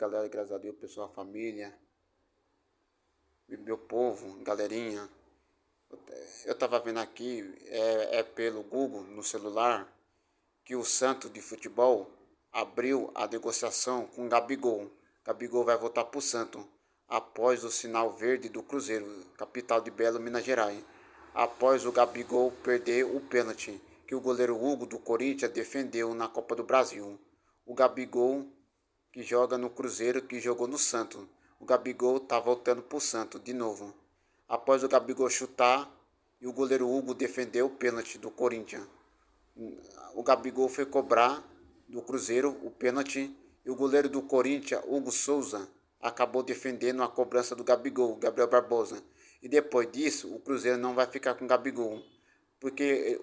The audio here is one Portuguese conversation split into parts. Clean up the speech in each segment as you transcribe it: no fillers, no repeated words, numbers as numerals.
galera, graças a Deus, pessoal, família, meu povo, galerinha. Eu tava vendo aqui, pelo Google, no celular, que o Santos de futebol abriu a negociação com o Gabigol. Gabigol vai voltar pro Santos, após o sinal verde do Cruzeiro, capital de Belo, Minas Gerais. Após o Gabigol perder o pênalti que o goleiro Hugo do Corinthians defendeu na Copa do Brasil. O Gabigol, que joga no Cruzeiro, que jogou no Santos. O Gabigol tá voltando pro Santos de novo. Após o Gabigol chutar e o goleiro Hugo defender o pênalti do Corinthians. O Gabigol foi cobrar do Cruzeiro o pênalti e o goleiro do Corinthians, Hugo Souza, acabou defendendo a cobrança do Gabigol, Gabriel Barbosa. E depois disso, o Cruzeiro não vai ficar com o Gabigol. Porque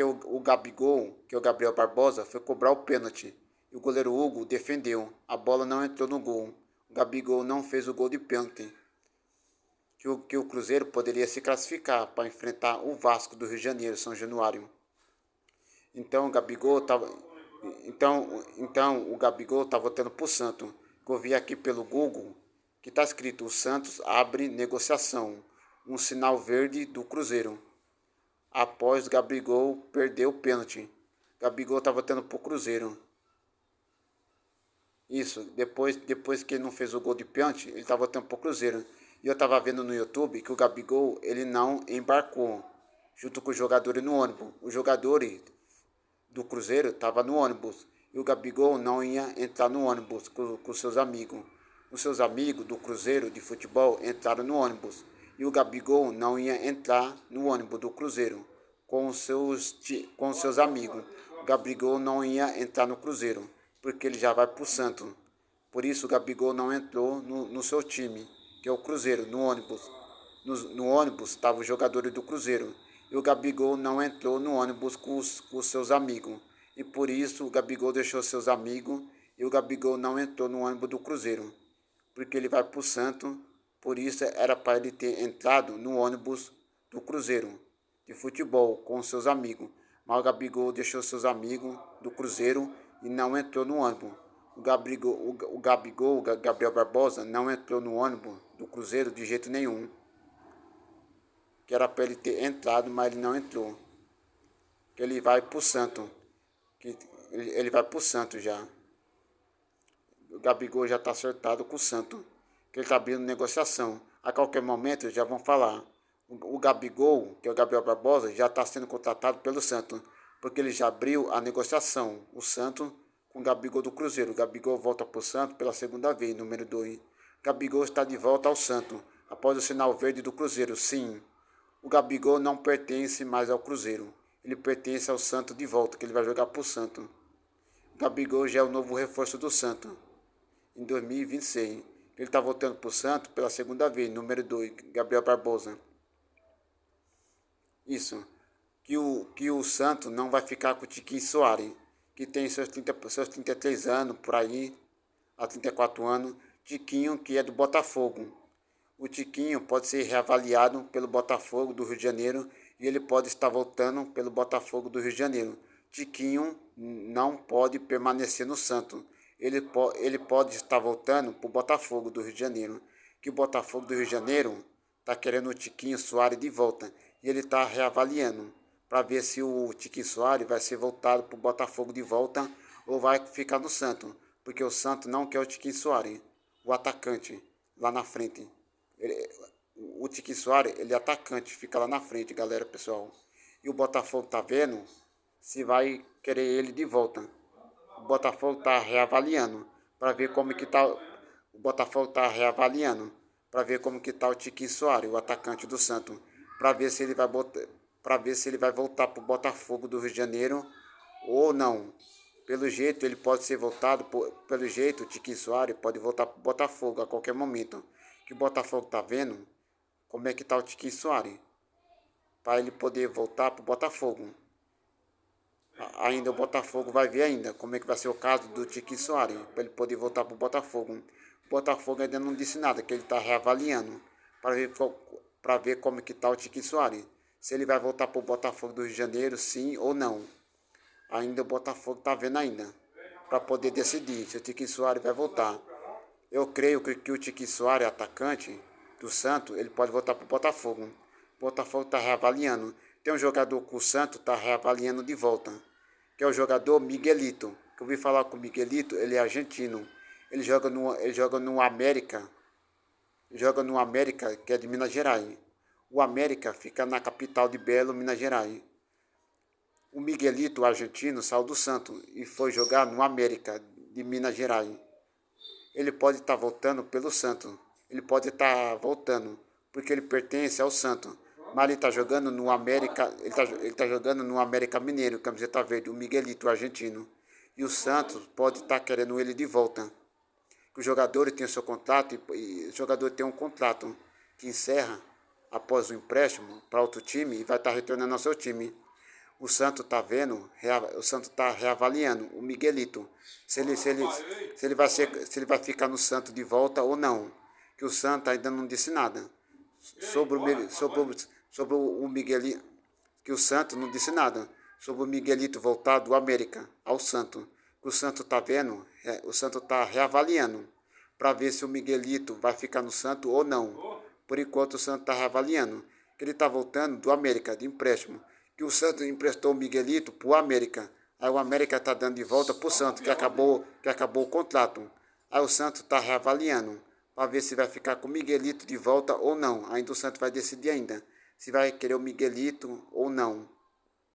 o Gabigol, que é o Gabriel Barbosa, foi cobrar o pênalti. E o goleiro Hugo defendeu. A bola não entrou no gol. O Gabigol não fez o gol de pênalti. Que o Cruzeiro poderia se classificar para enfrentar o Vasco do Rio de Janeiro, São Januário. Então o Gabigol tá voltando pro Santos. Eu vi aqui pelo Google que tá escrito: o Santos abre negociação. Um sinal verde do Cruzeiro. Após Gabigol perder o pênalti. Gabigol tá voltando pro Cruzeiro. Isso, depois que ele não fez o gol de pênalti, ele tá voltando pro Cruzeiro. E eu tava vendo no YouTube que o Gabigol, ele não embarcou junto com os jogadores no ônibus. Os jogadores do Cruzeiro estavam no ônibus. E o Gabigol não ia entrar no ônibus com seus amigos. Os seus amigos do Cruzeiro de futebol entraram no ônibus. E o Gabigol não ia entrar no ônibus do Cruzeiro com os seus amigos. O Gabigol não ia entrar no Cruzeiro, porque ele já vai pro Santos. Por isso o Gabigol não entrou no seu time, que é o Cruzeiro, no ônibus. No ônibus estavam os jogadores do Cruzeiro. E o Gabigol não entrou no ônibus com os seus amigos. E por isso o Gabigol deixou seus amigos e o Gabigol não entrou no ônibus do Cruzeiro. Porque ele vai pro Santos, por isso era para ele ter entrado no ônibus do Cruzeiro, de futebol, com seus amigos. Mas o Gabigol deixou seus amigos do Cruzeiro e não entrou no ônibus. O Gabriel Barbosa, não entrou no ônibus do Cruzeiro de jeito nenhum. Que era para ele ter entrado, mas ele não entrou. Que ele vai pro Santos. Ele vai pro Santos já. O Gabigol já está acertado com o Santos. Que ele está abrindo negociação. A qualquer momento eles já vão falar. O Gabigol, que é o Gabriel Barbosa, já está sendo contratado pelo Santos. Porque ele já abriu a negociação. O Santos com o Gabigol do Cruzeiro. O Gabigol volta para o Santos pela segunda vez, número 2. Gabigol está de volta ao Santos. Após o sinal verde do Cruzeiro, sim. O Gabigol não pertence mais ao Cruzeiro. Ele pertence ao Santos de volta, que ele vai jogar para o Santos. O Gabigol já é o novo reforço do Santos. Em 2026. Ele está voltando para o Santos pela segunda vez, número 2, Gabriel Barbosa. Isso. Que o Santos não vai ficar com o Tiquinho Soares, que tem seus 33 anos, por aí, há 34 anos. Tiquinho, que é do Botafogo. O Tiquinho pode ser reavaliado pelo Botafogo do Rio de Janeiro e ele pode estar voltando pelo Botafogo do Rio de Janeiro. Tiquinho não pode permanecer no Santos. Ele pode estar voltando para o Botafogo do Rio de Janeiro. Que o Botafogo do Rio de Janeiro está querendo o Tiquinho Soares de volta. E ele está reavaliando para ver se o Tiquinho Soares vai ser voltado para o Botafogo de volta ou vai ficar no Santos. Porque o Santos não quer o Tiquinho Soares, o atacante, lá na frente. O Tiquinho Soares, ele é atacante, fica lá na frente, galera, pessoal. E o Botafogo tá vendo se vai querer ele de volta. O Botafogo tá reavaliando para ver como que tá. O Botafogo tá reavaliando para ver como que tá o Tiquinho Soares, o atacante do Santos, para ver se ele vai voltar pro Botafogo do Rio de Janeiro ou não. Pelo jeito ele pode ser voltado, pelo jeito o Tiquinho Soares pode voltar pro Botafogo a qualquer momento. Que o Botafogo tá vendo como é que tá o Tiquinho Soares, para ele poder voltar pro Botafogo. Ainda o Botafogo vai ver ainda como é que vai ser o caso do Tiquinho Soares, para ele poder voltar pro Botafogo. O Botafogo ainda não disse nada, que ele tá reavaliando para ver como é que tá o Tiquinho Soares, se ele vai voltar pro Botafogo do Rio de Janeiro, sim ou não. Ainda o Botafogo tá vendo ainda, para poder decidir se o Tiquinho Soares vai voltar. Eu creio que o Tiquinho Soares, atacante do Santos, ele pode voltar para o Botafogo. O Botafogo está reavaliando. Tem um jogador que o Santos está reavaliando de volta, que é o jogador Miguelito. Que eu ouvi falar com o Miguelito, ele é argentino. Ele joga no América. Joga no América, que é de Minas Gerais. O América fica na capital de Belo, Minas Gerais. O Miguelito, o argentino, saiu do Santos e foi jogar no América de Minas Gerais. Ele pode estar voltando pelo Santos. Ele pode estar voltando porque ele pertence ao Santos. Mas ele está jogando no América. Ele tá jogando no América Mineiro, camiseta verde, o Miguelito, o argentino. E o Santos pode estar querendo ele de volta. Que o jogador tem o seu contrato e o jogador tem um contrato que encerra após o empréstimo para outro time e vai estar retornando ao seu time. O Santos está vendo, o Santos está reavaliando o Miguelito, se ele vai ficar no Santos de volta ou não. Que o Santos ainda não disse nada sobre o Miguelito, que o Santos não disse nada sobre o Miguelito voltar do América ao Santos. Que o Santos está vendo, o Santos está reavaliando para ver se o Miguelito vai ficar no Santos ou não. Por enquanto o Santos está reavaliando, que ele está voltando do América, de empréstimo. Que o Santos emprestou o Miguelito para o América. Aí o América está dando de volta para o Santos, que acabou o contrato. Aí o Santos está reavaliando para ver se vai ficar com o Miguelito de volta ou não. Ainda o Santos vai decidir ainda se vai querer o Miguelito ou não.